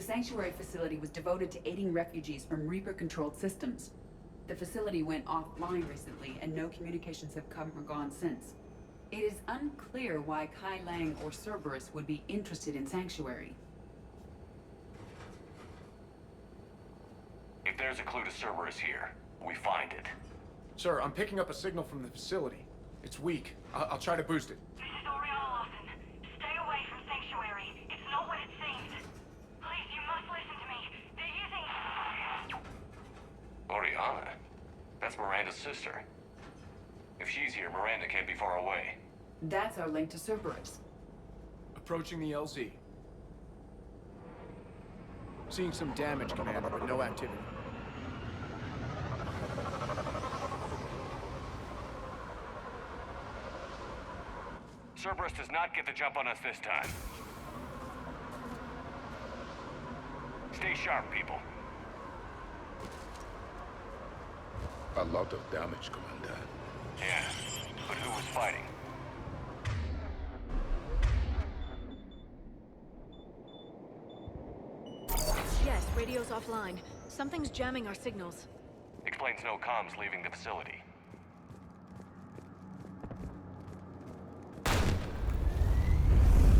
Sanctuary facility was devoted to aiding refugees from Reaper-controlled systems. The facility went offline recently, and no communications have come or gone since. It is unclear why Kai Lang or Cerberus would be interested in Sanctuary. If there's a clue to Cerberus here, we find it. Sir, I'm picking up a signal from the facility. It's weak. I'll try to boost it. This is Oriana Lawson. Stay away from Sanctuary. It's not what it seems. Please, you must listen to me. They're using... Oriana? That's Miranda's sister. If she's here, Miranda can't be far away. That's our link to Cerberus. Approaching the LZ. Seeing some damage, Commander, but no activity. Cerberus does not get the jump on us this time. Stay sharp, people. A lot of damage, Commander. Yeah, but who was fighting? Yes, radio's offline. Something's jamming our signals. Explains no comms leaving the facility.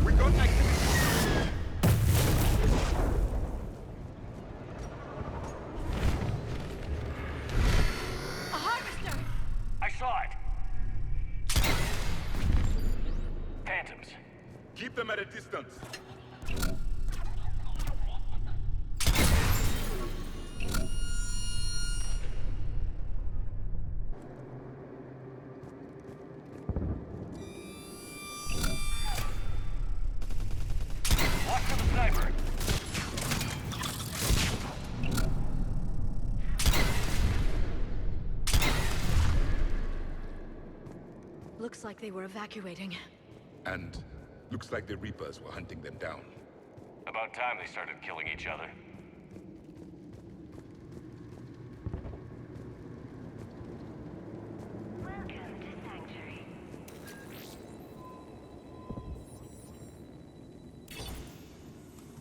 We got activity! A harvester! I saw it! Phantoms. Keep them at a distance. Watch for the sniper. Looks like they were evacuating. And looks like the Reapers were hunting them down. About time they started killing each other. Welcome to Sanctuary.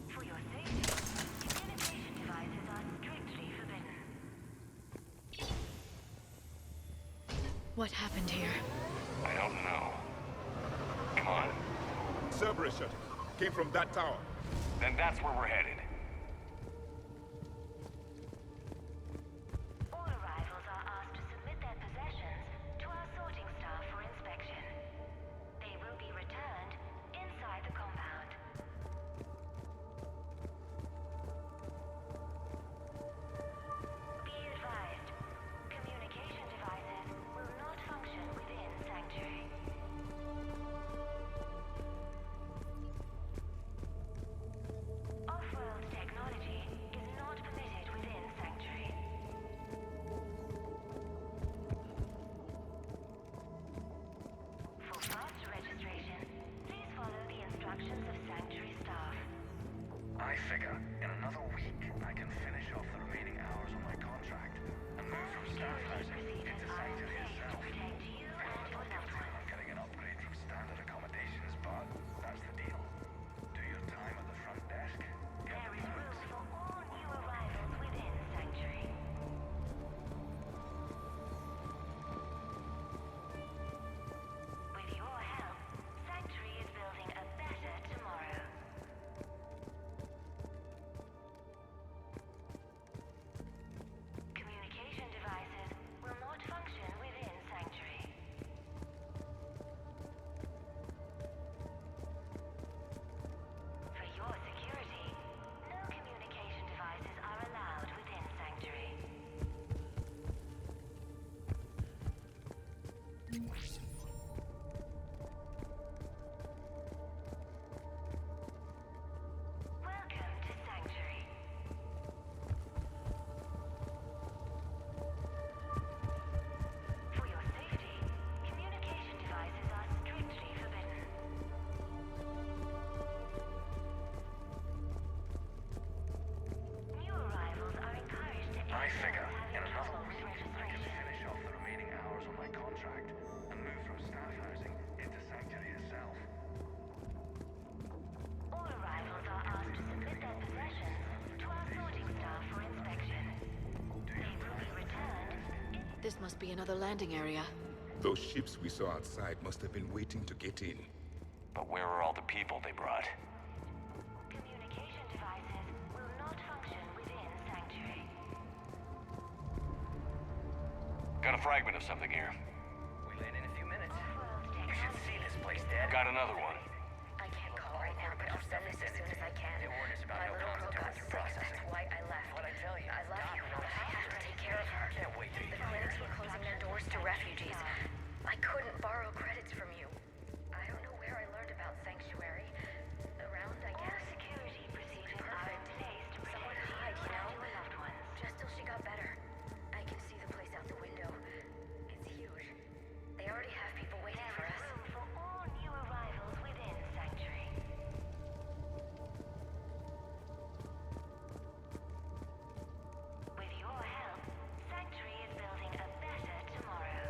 For your safety, communication devices are strictly forbidden. What happened here? I don't know. Come on. Cerberus shuttle came from that tower. Then that's where we're headed. All arrivals are asked to submit their possessions to our sorting staff for inspection. They will be returned inside the compound. Be advised, communication devices will not function within Sanctuary. Off-world This must be another landing area. Those ships we saw outside must have been waiting to get in. But where are all the people they brought? Communication devices will not function within Sanctuary. Got a fragment of something here. We land in a few minutes. Off-world You should see technology. this place, Dad. Got another one. I can't call right now, but I'll send this as soon as I can. There orders about My no little comms girl until got through sick, processing. that's why I left. What'd I tell you? I love you, but I have to take care of her. Can't wait till The you get clinics here. were closing their doors to refugees. I couldn't borrow credits from you. I don't know where I learned about Sanctuary. Around, I All guess. security procedures are in Perfect. place to Someone protect to hide, you you know? and your loved ones. Just till she got better. I can see the place out the window. It's huge. They already have people waiting for There us. is room for all new arrivals within Sanctuary. With your help, Sanctuary is building a better tomorrow.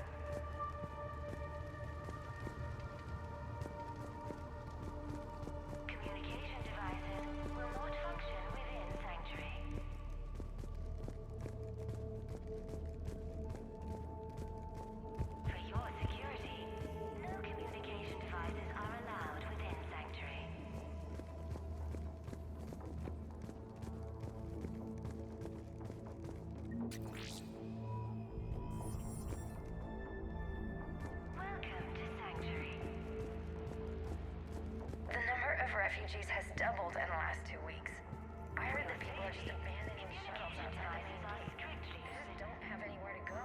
Communication devices will not function within Sanctuary. For your security, no communication devices are allowed within Sanctuary. Welcome to Sanctuary. The number of refugees has doubled in the last 2 weeks. I heard that people are just abandoning shuttles outside the main gate. They just don't have anywhere to go.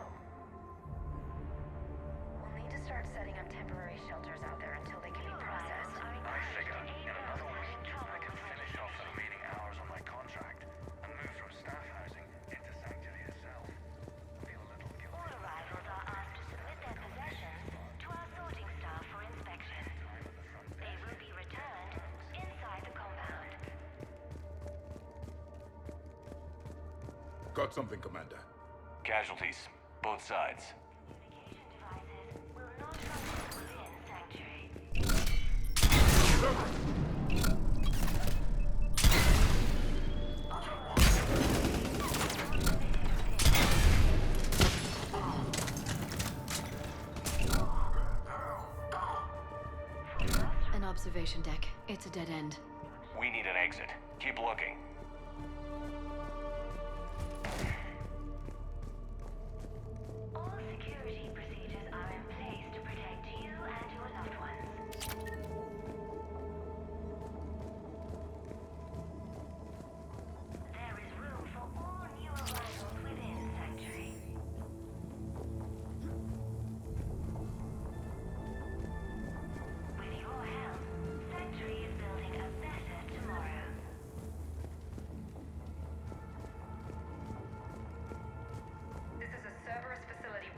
We'll need to start setting up temporary shelters out there until they can be processed. I figure in another week, I can finish off the remaining hours on my contract and move from staff housing into Sanctuary itself. Feel a little guilty. All arrivals are asked to submit their possessions to our sorting staff for inspection. They will be returned inside the compound. Got something, Commander. Casualties. Both sides. Communication devices will not function within Sanctuary. An observation deck. It's a dead end. We need an exit. Keep looking. All security procedures are in place to protect you and your loved ones. There is room for all new arrivals within Sanctuary. With your help, Sanctuary is building a better tomorrow. This is a Cerberus facility.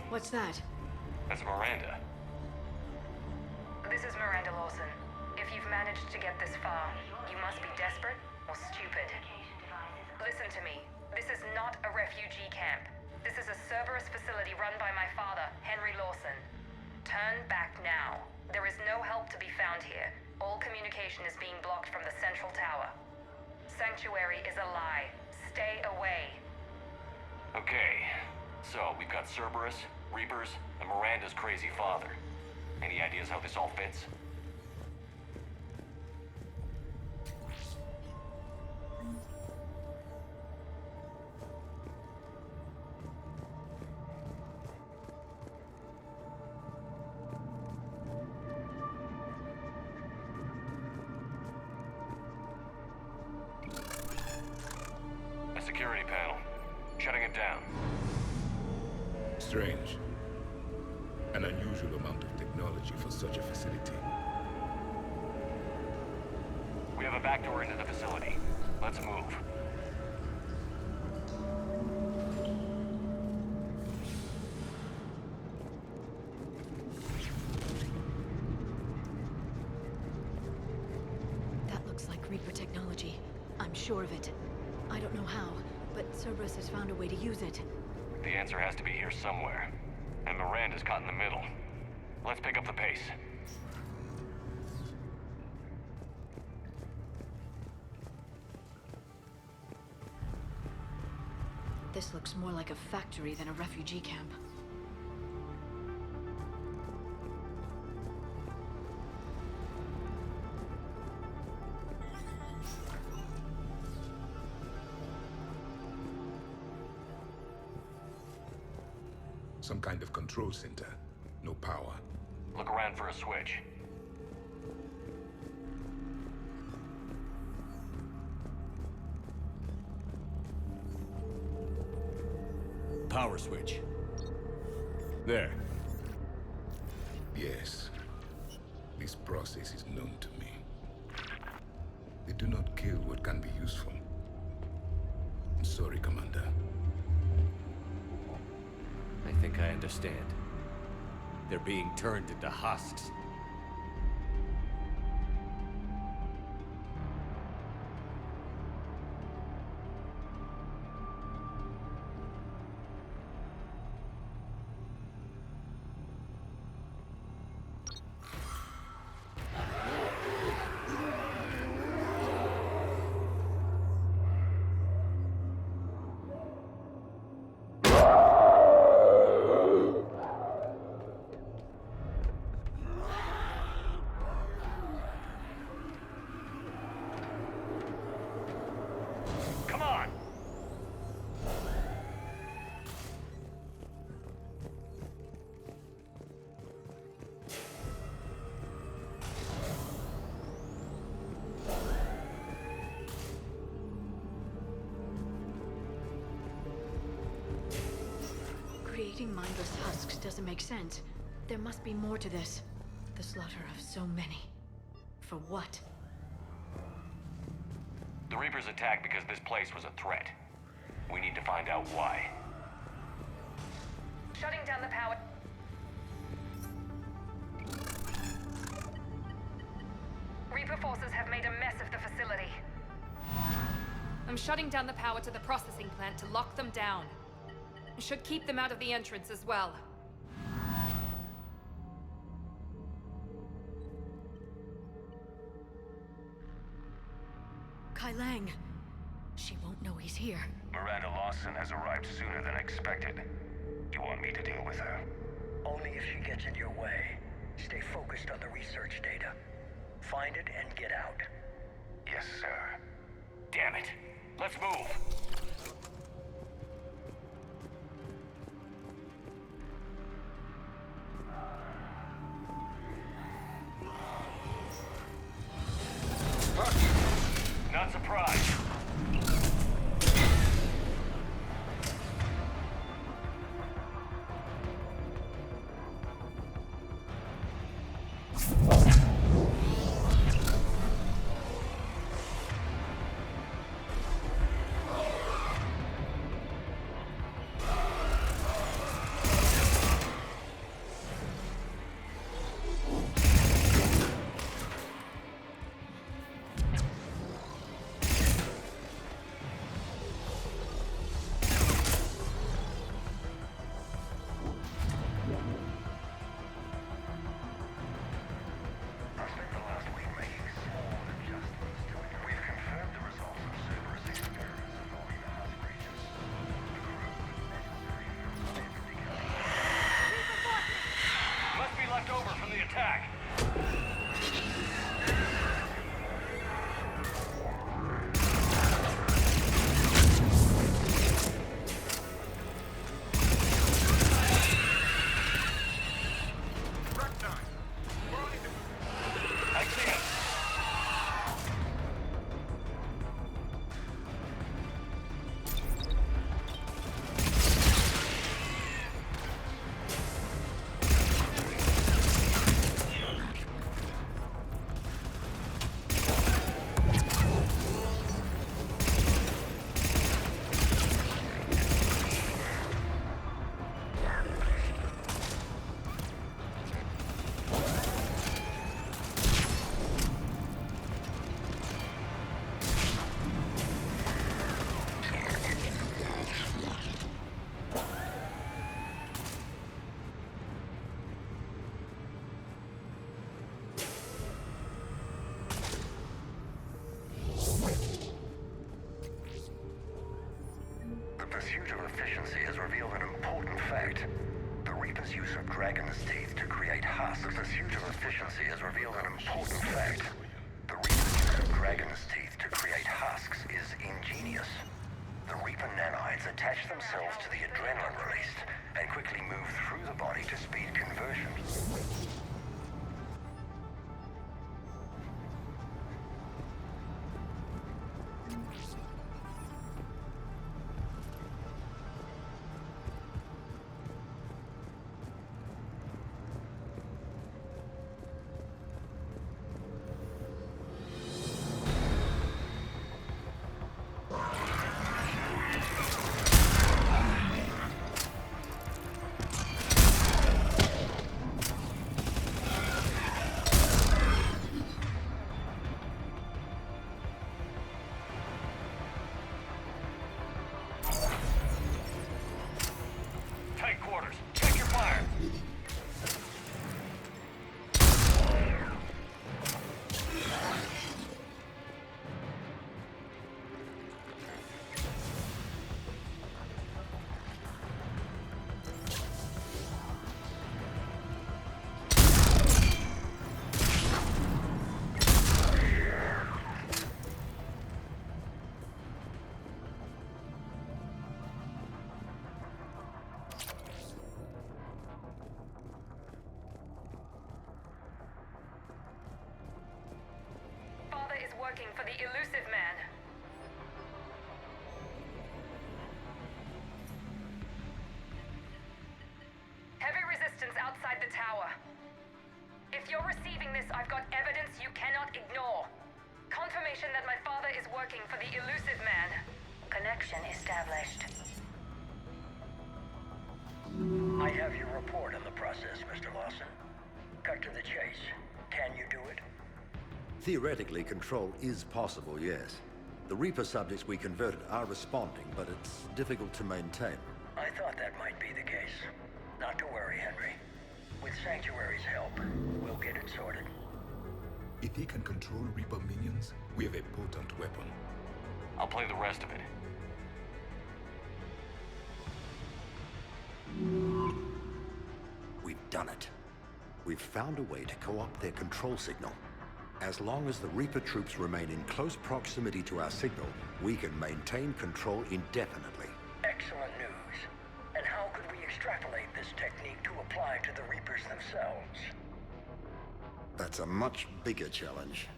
What's that? That's Miranda. This is Miranda Lawson. If you've managed to get this far, you must be desperate or stupid. Listen to me. This is not a refugee camp. This is a Cerberus facility run by my father, Henry Lawson. Turn back now. There is no help to be found here. All communication is being blocked from the central tower. Sanctuary is a lie. Stay away. Okay. So, we've got Cerberus, Reapers, and Miranda's crazy father. Any ideas how this all fits? A security panel. Shutting it down. Strange. An unusual amount of technology for such a facility. We have a back door into the facility. Let's move. That looks like Reaper technology. I'm sure of it. I don't know how, but Cerberus has found a way to use it. The answer has to be here somewhere. And Miranda's caught in the middle. Let's pick up the pace. This looks more like a factory than a refugee camp. Some kind of control center. No power. Look around for a switch. Power switch. There. Yes. This process is known to me. They do not kill what can be useful. I'm sorry, Commander. I think I understand. They're being turned into husks. Come on! Creating mindless husks doesn't make sense. There must be more to this. The slaughter of so many. For what? The Reapers attacked because this place was a threat. We need to find out why. Shutting down the power. Reaper forces have made a mess of the facility. I'm shutting down the power to the processing plant to lock them down. Should keep them out of the entrance as well. Kai Lang. She won't know he's here. Miranda Lawson has arrived sooner than expected. You want me to deal with her? Only if she gets in your way. Stay focused on the research data. Find it and get out. Yes, sir. Damn it. Let's move. Not surprised. pursuit of efficiency has revealed an important fact. The Reaper's use of dragon's teeth to create husks. The pursuit of efficiency has revealed an important fact. The Reaper's use of dragon's teeth to create husks is ingenious. The Reaper nanites attach themselves to the adrenaline released and quickly move through the body to speed conversion. Tight quarters. Check your fire. Father is working for the elusive man. Heavy resistance outside the tower. If you're receiving this, I've got evidence you cannot ignore. Confirmation that my father is working for the elusive man. Connection established. I have your report on the process, Mr. Lawson. Cut to the chase. Can you do it? Theoretically, control is possible, yes. The Reaper subjects we converted are responding, but it's difficult to maintain. I thought that might be the case. Not to worry, Henry. With Sanctuary's help, we'll get it sorted. If he can control Reaper minions, we have a potent weapon. I'll play the rest of it. We've done it. We've found a way to co-opt their control signal. As long as the Reaper troops remain in close proximity to our signal, we can maintain control indefinitely. Excellent news. And how could we extrapolate this technique to apply to the Reapers themselves? That's a much bigger challenge.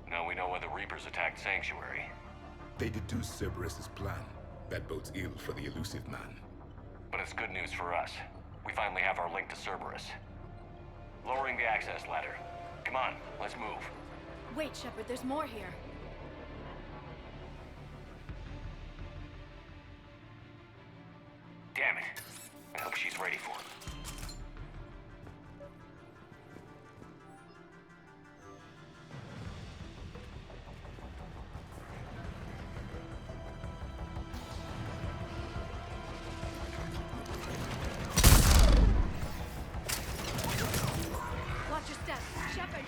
Now we know why the Reapers attacked Sanctuary. They deduced Cerberus's plan. That bodes ill for the elusive man. But it's good news for us. We finally have our link to Cerberus. Lowering the access ladder. Come on, let's move. Wait, Shepard, there's more here. Damn it. I hope she's ready for it. Watch your step. Shepard!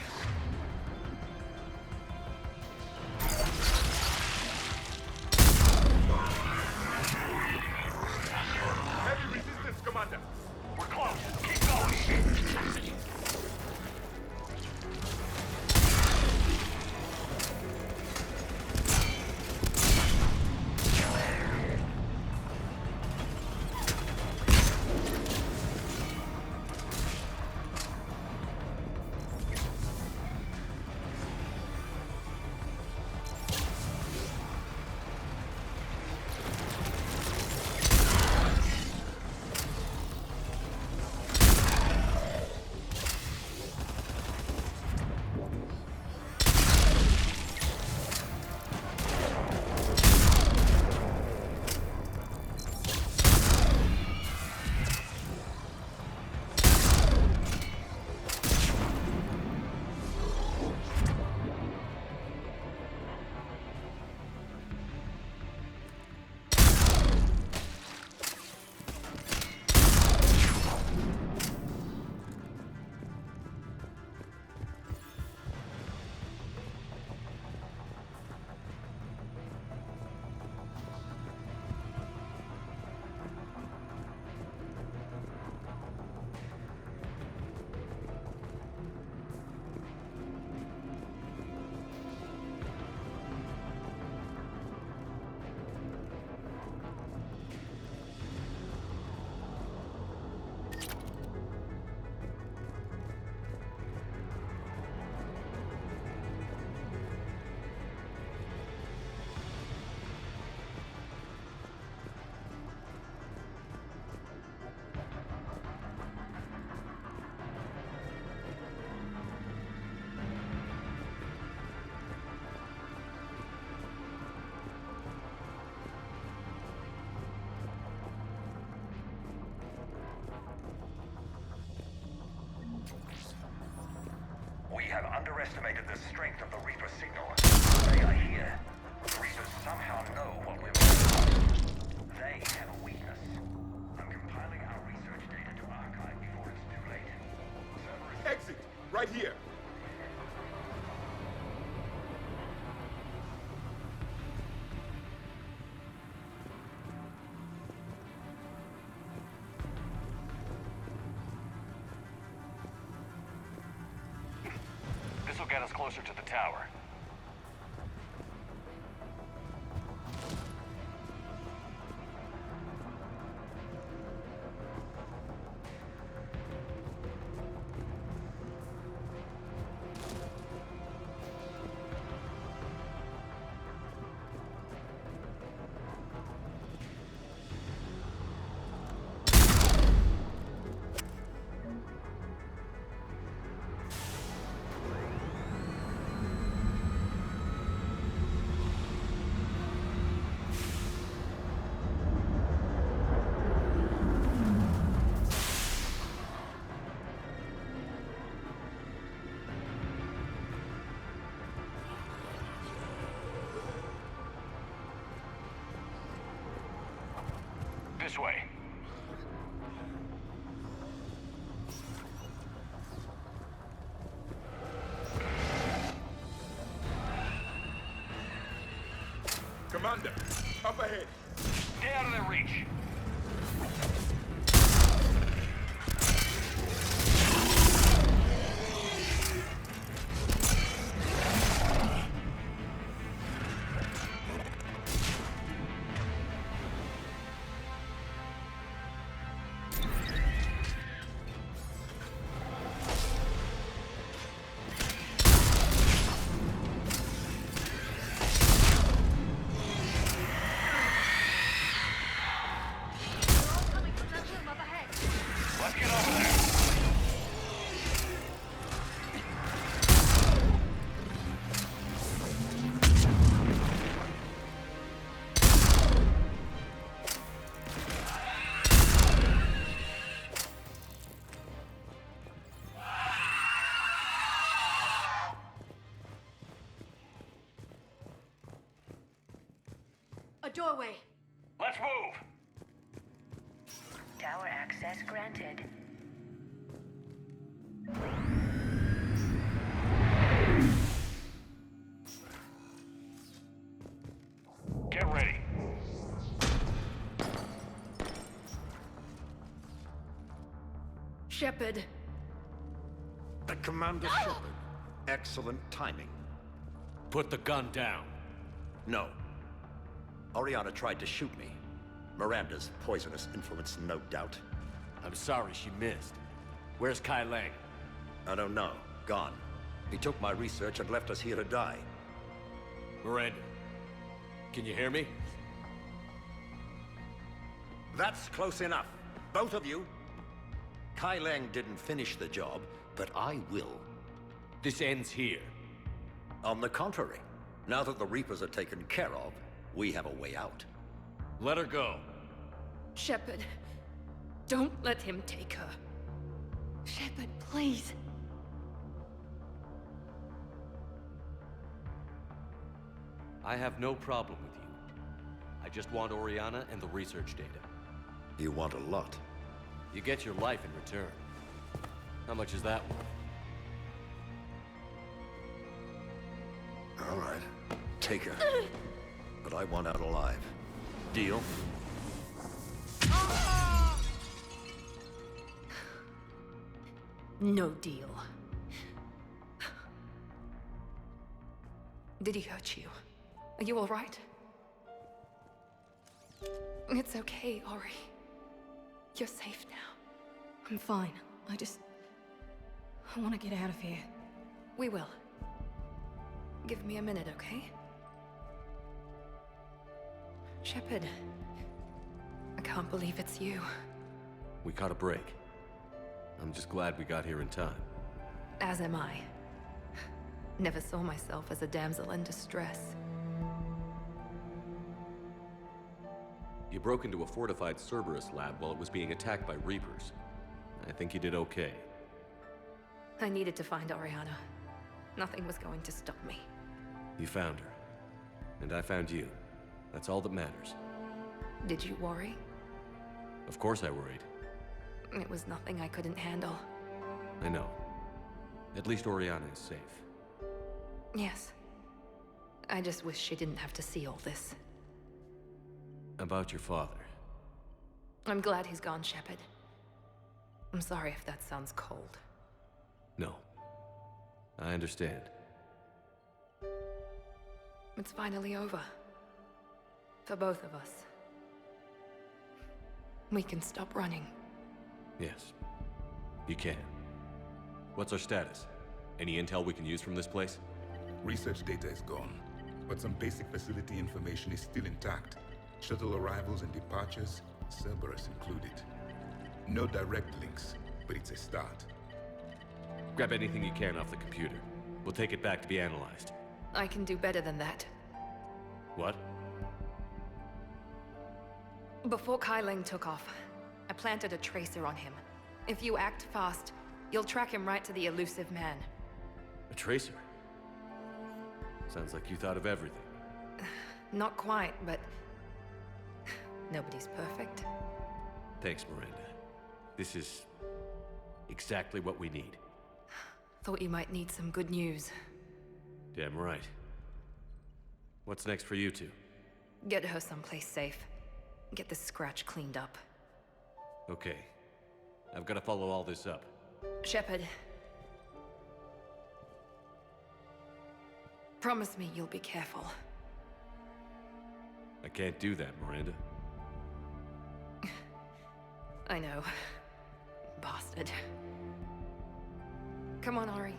underestimated the strength of the Reaper signal. They are here. The Reapers somehow know what we're working on. They have a weakness. I'm compiling our research data to archive before it's too late. Exit! Right here! This will get us closer to the tower. This way. Commander, up ahead. Stay out of their reach. Let's get over there. A doorway. Let's move. Tower access granted. Get ready. Shepard. The Commander Shepard. Excellent timing. Put the gun down. No. Oriana tried to shoot me. Miranda's poisonous influence, no doubt. I'm sorry she missed. Where's Kai Lang? I don't know. Gone. He took my research and left us here to die. Miranda, can you hear me? That's close enough. Both of you. Kai Lang didn't finish the job, but I will. This ends here. On the contrary, now that the Reapers are taken care of, we have a way out. Let her go. Shepard. Don't let him take her. Shepard, please. I have no problem with you. I just want Oriana and the research data. You want a lot. You get your life in return. How much is that worth? All right. Take her. But I want out alive. Deal? No deal. Did he hurt you? Are you all right? It's okay, Ori. You're safe now. I'm fine. I want to get out of here. We will. Give me a minute, okay? Shepard. I can't believe it's you. We caught a break. I'm just glad we got here in time. As am I. Never saw myself as a damsel in distress. You broke into a fortified Cerberus lab while it was being attacked by Reapers. I think you did okay. I needed to find Oriana. Nothing was going to stop me. You found her. And I found you. That's all that matters. Did you worry? Of course I worried. It was nothing I couldn't handle. I know. At least Oriana is safe. Yes. I just wish she didn't have to see all this. About your father. I'm glad he's gone, Shepard. I'm sorry if that sounds cold. No. I understand. It's finally over. For both of us. We can stop running. Yes. You can. What's our status? Any intel we can use from this place? Research data is gone, but some basic facility information is still intact. Shuttle arrivals and departures, Cerberus included. No direct links, but it's a start. Grab anything you can off the computer. We'll take it back to be analyzed. I can do better than that. What? Before Kai Leng took off, I planted a tracer on him. If you act fast, you'll track him right to the elusive man. A tracer? Sounds like you thought of everything. Not quite, but... nobody's perfect. Thanks, Miranda. This is... exactly what we need. Thought you might need some good news. Damn right. What's next for you two? Get her someplace safe. Get this scratch cleaned up. Okay. I've got to follow all this up. Shepard. Promise me you'll be careful. I can't do that, Miranda. I know. Bastard. Come on, Ari.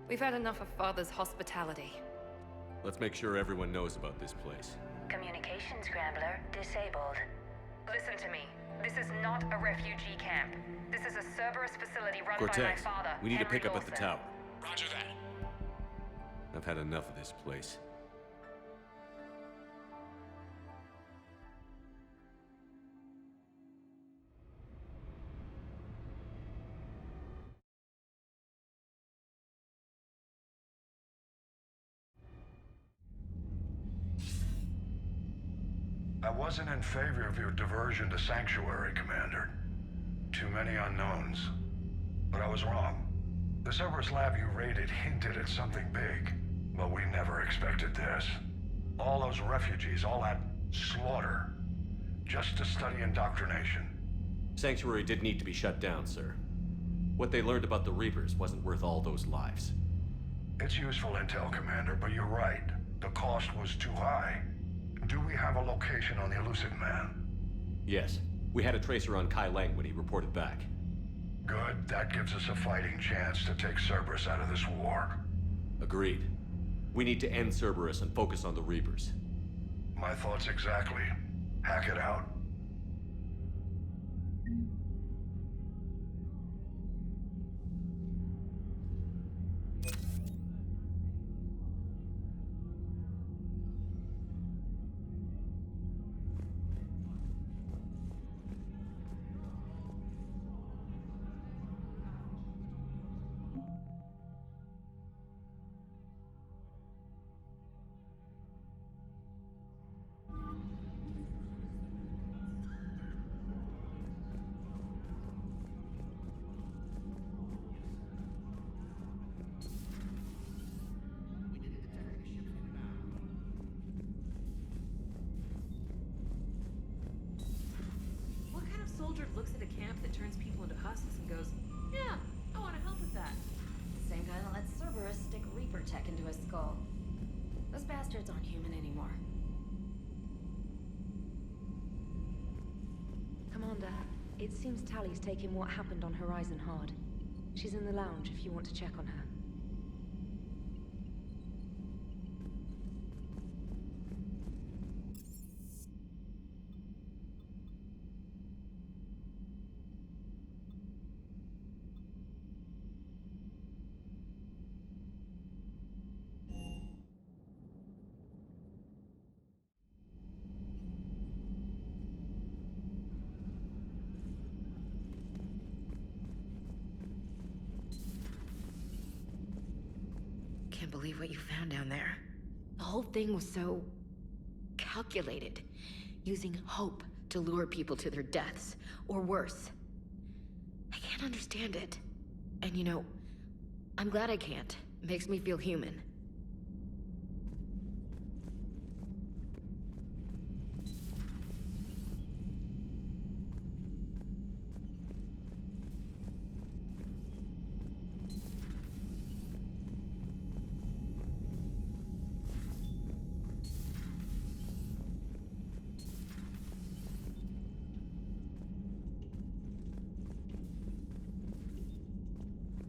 We've had enough of Father's hospitality. Let's make sure everyone knows about this place. Communication scrambler disabled. Listen to me. This is not a refugee camp. This is a Cerberus facility run by my Cortez, father, we need to Henry pick up at the Lawson. tower. Roger that. I've had enough of this place. I wasn't in favor of your diversion to Sanctuary, Commander. Too many unknowns. But I was wrong. The Cerberus lab you raided hinted at something big, but we never expected this. All those refugees, all that slaughter, just to study indoctrination. Sanctuary did need to be shut down, sir. What they learned about the Reapers wasn't worth all those lives. It's useful intel, Commander, but you're right. The cost was too high. Do we have a location on the elusive man? Yes. We had a tracer on Kai Leng when he reported back. Good. That gives us a fighting chance to take Cerberus out of this war. Agreed. We need to end Cerberus and focus on the Reapers. My thoughts exactly. Hack it out. What kind of soldier looks at a camp that turns people into husks and goes, yeah, I want to help with that? Same guy that lets Cerberus stick Reaper tech into his skull. Those bastards aren't human anymore. Commander, it seems Tally's taking what happened on Horizon hard. She's in the lounge if you want to check on her. can't believe what you found down there. The whole thing was so calculated, using hope to lure people to their deaths, or worse. I can't understand it. And you know, I'm glad I can't. It makes me feel human.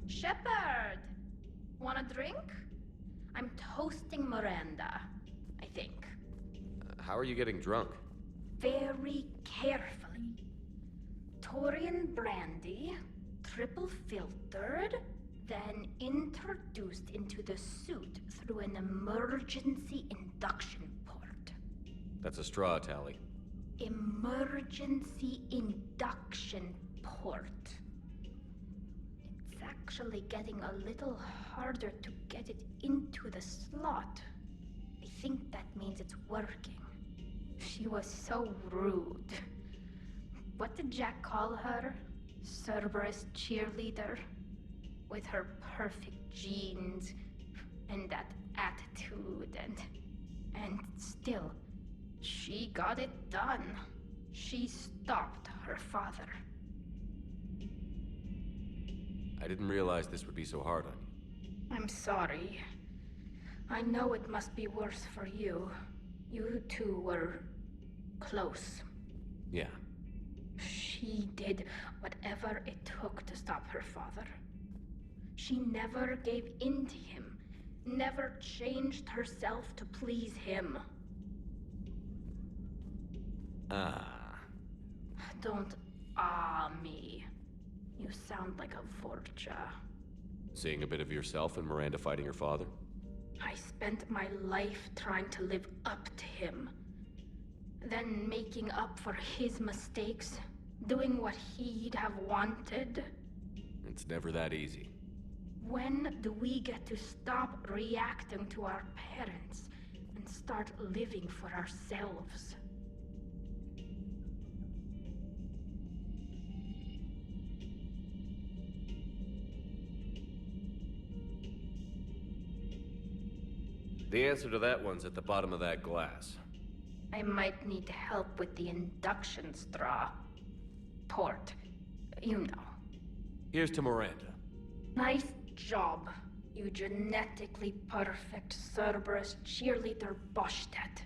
Shepard! Want a drink? I'm toasting Miranda, I think. How are you getting drunk? Very carefully. Taurian brandy, triple filtered, then introduced into the suit through an emergency induction port. That's a straw, Tally. Emergency induction port. It's actually getting a little harder to get it into the slot. I think that means it's working. She was so rude. What did Jack call her? Cerberus cheerleader? With her perfect genes and that attitude and still, she got it done. She stopped her father. I didn't realize this would be so hard on you. I'm sorry. I know it must be worse for you. You two were close. Yeah. She did whatever it took to stop her father. She never gave in to him, never changed herself to please him. Don't me. You sound like a Vorcha. Seeing a bit of yourself in Miranda fighting her father? I spent my life trying to live up to him. Then making up for his mistakes, doing what he'd have wanted. It's never that easy. When do we get to stop reacting to our parents and start living for ourselves? The answer to that one's at the bottom of that glass. I might need help with the induction straw. Port. You know. Here's to Miranda. Nice job, you genetically perfect Cerberus cheerleader Boschtet.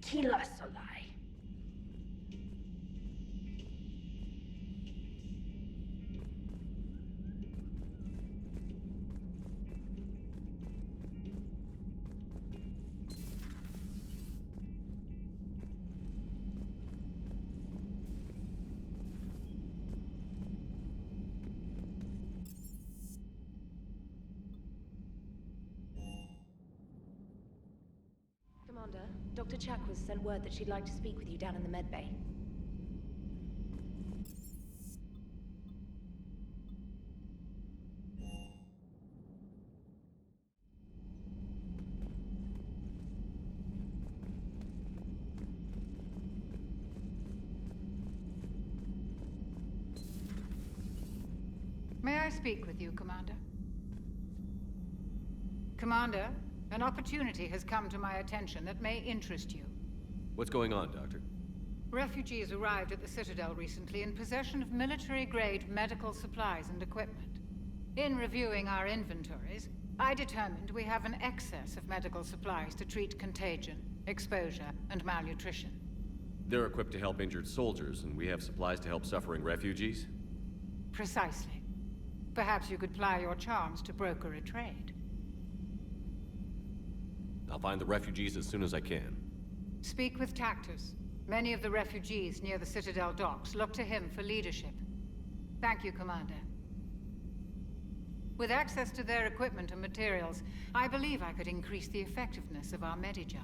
Kila Solai. Commander, Dr. Chakwas sent word that she'd like to speak with you down in the med bay. May I speak with you, Commander? Commander, an opportunity has come to my attention that may interest you. What's going on, Doctor? Refugees arrived at the Citadel recently in possession of military-grade medical supplies and equipment. In reviewing our inventories, I determined we have an excess of medical supplies to treat contagion, exposure, and malnutrition. They're equipped to help injured soldiers, and we have supplies to help suffering refugees? Precisely. Perhaps you could ply your charms to broker a trade. I'll find the refugees as soon as I can. Speak with Tactus. Many of the refugees near the Citadel docks look to him for leadership. Thank you, Commander. With access to their equipment and materials, I believe I could increase the effectiveness of our Medigel.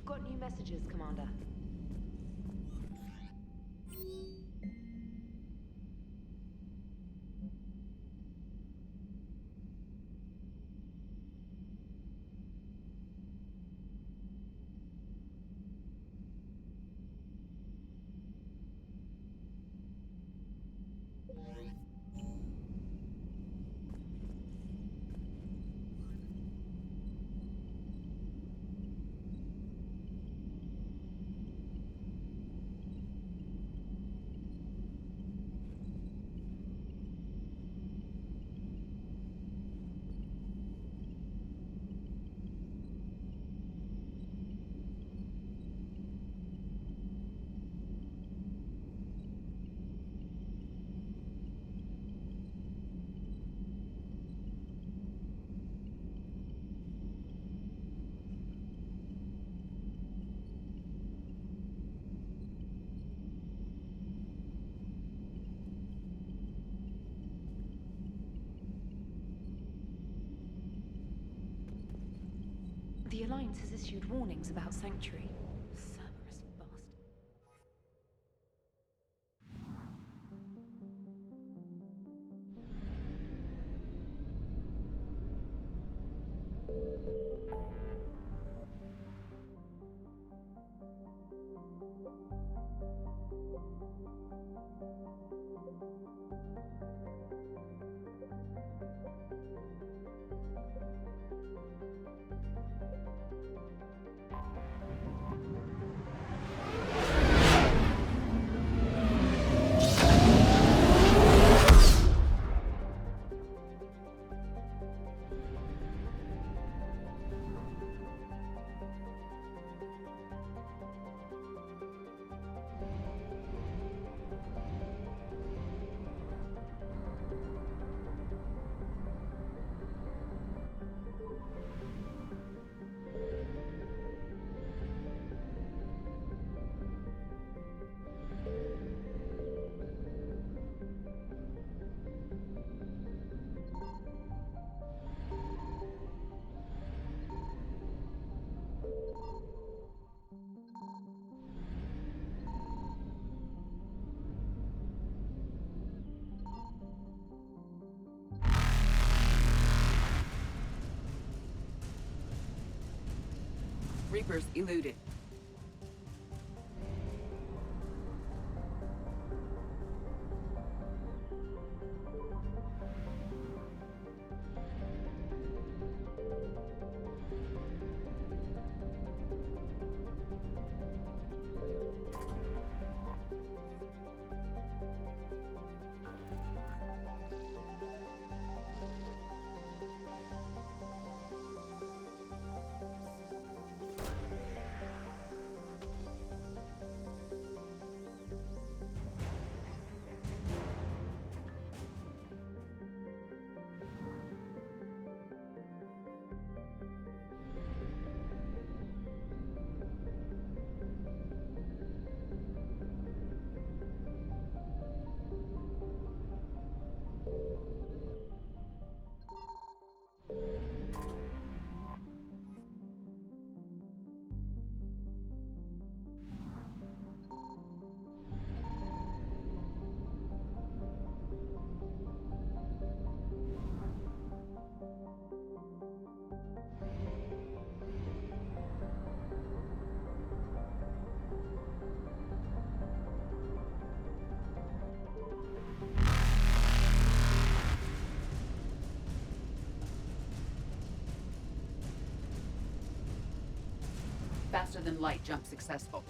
got new messages, Commander. The Alliance has issued warnings about Sanctuary. Cerberus bastard. Reapers eluded. Faster than light jump successful.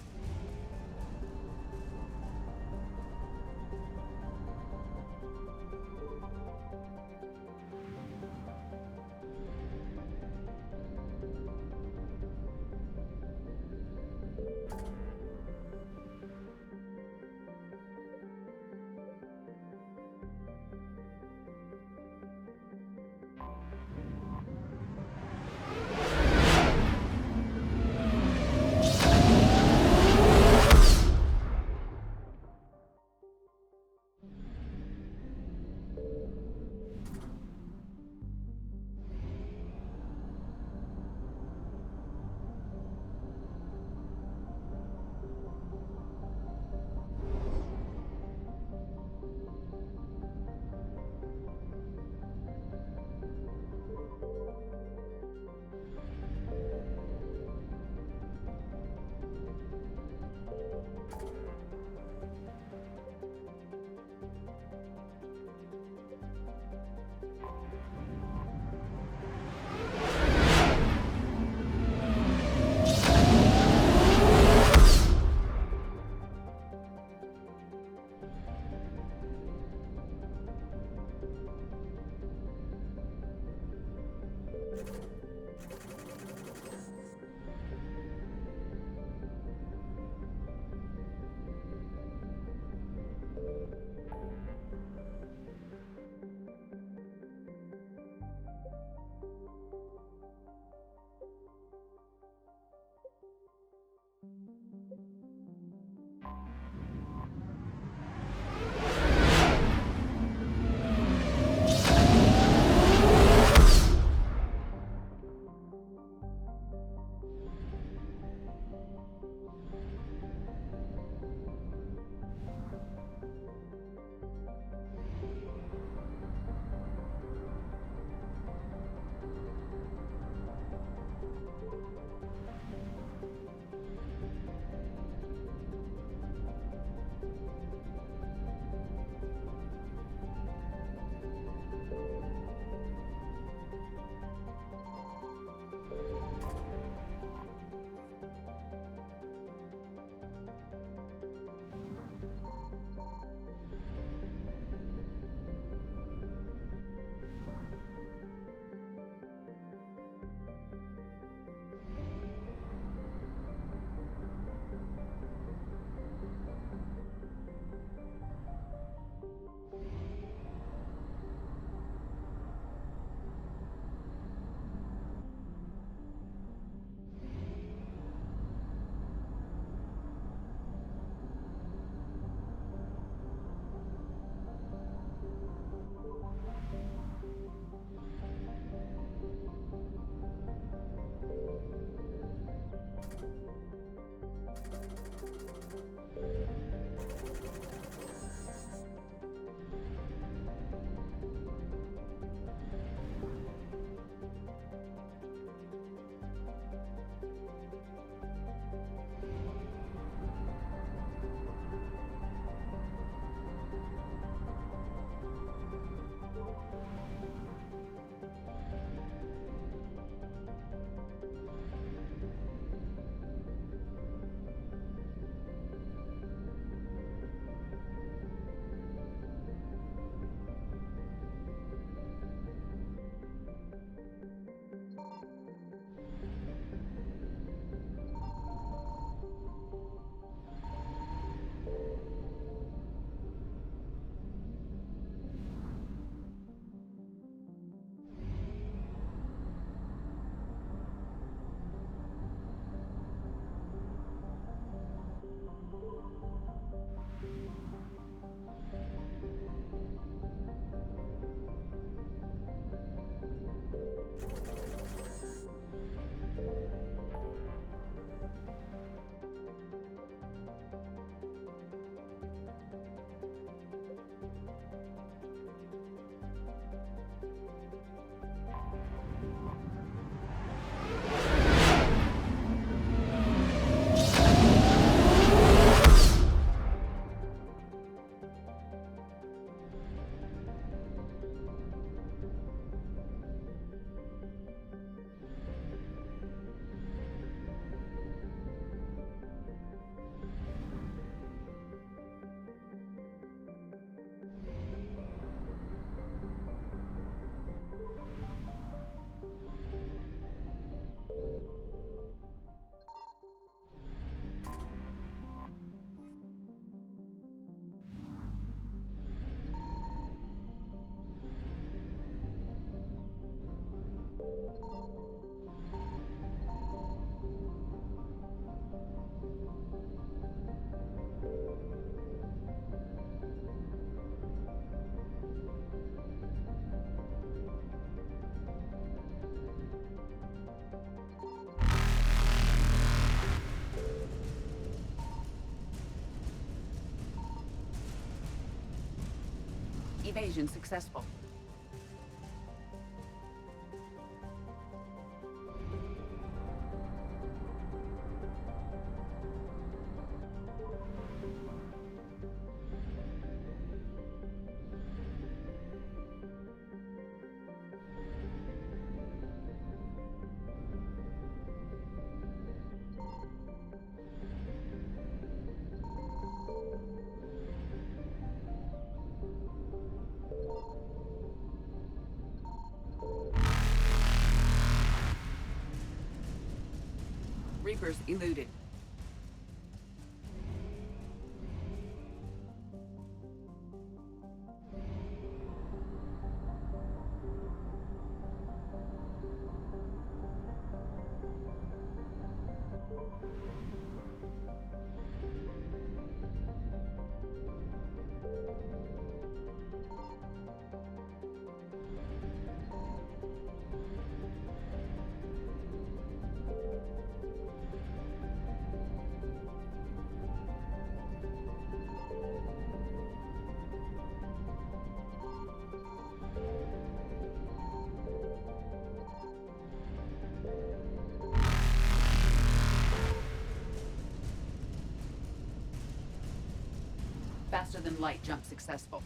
Evasion successful. Reapers eluded. Faster than light jump successful.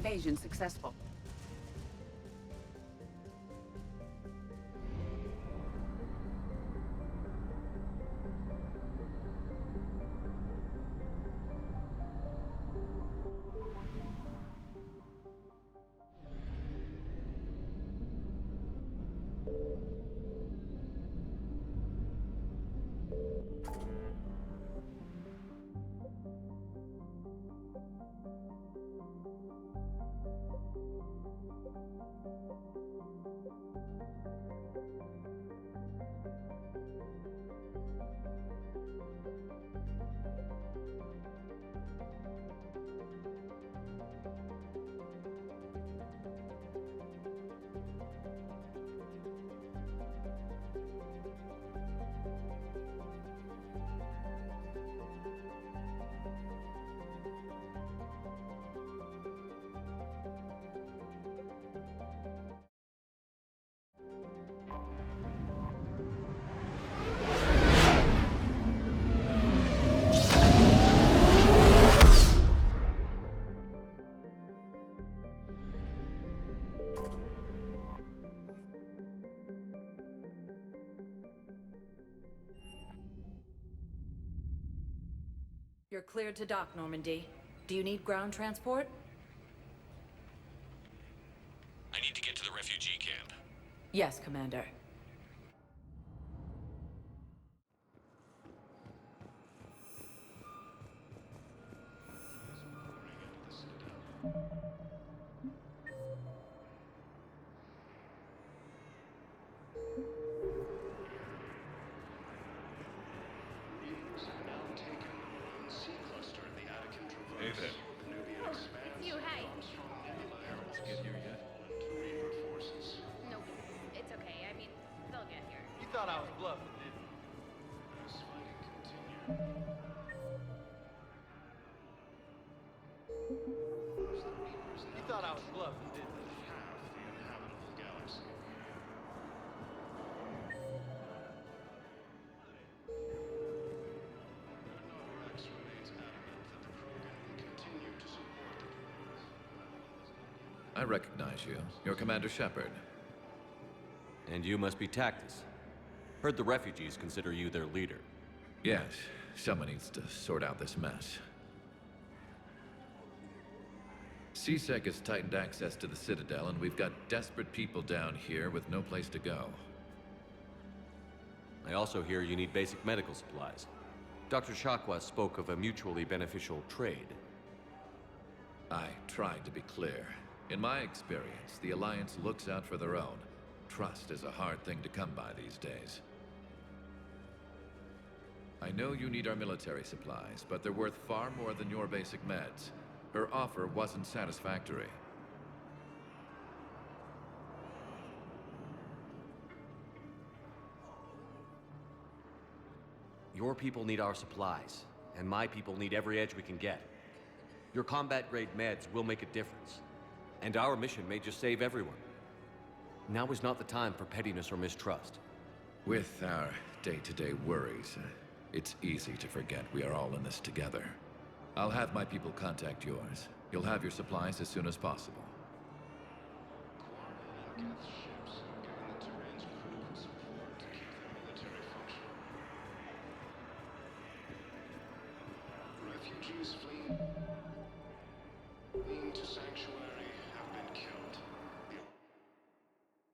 Evasion successful. You're cleared to dock, Normandy. Do you need ground transport? I need to get to the refugee camp. Yes, Commander. Hey there. It's you, hey. Let's get here yet. Nope. It's okay. I mean, they'll get here. You thought I was bluffing, didn't you? You thought I was bluffing, didn't you? I recognize you. You're Commander Shepard. And you must be Tactus. Heard the refugees consider you their leader. Yes, someone needs to sort out this mess. CSEC has tightened access to the Citadel, and we've got desperate people down here with no place to go. I also hear you need basic medical supplies. Dr. Chakwas spoke of a mutually beneficial trade. I tried to be clear. In my experience, the Alliance looks out for their own. Trust is a hard thing to come by these days. I know you need our military supplies, but they're worth far more than your basic meds. Her offer wasn't satisfactory. Your people need our supplies, and my people need every edge we can get. Your combat-grade meds will make a difference, and our mission may just save everyone. Now is not the time for pettiness or mistrust. With our day-to-day worries, it's easy to forget we are all in this together. I'll have my people contact yours. You'll have your supplies as soon as possible. Refugees fleeing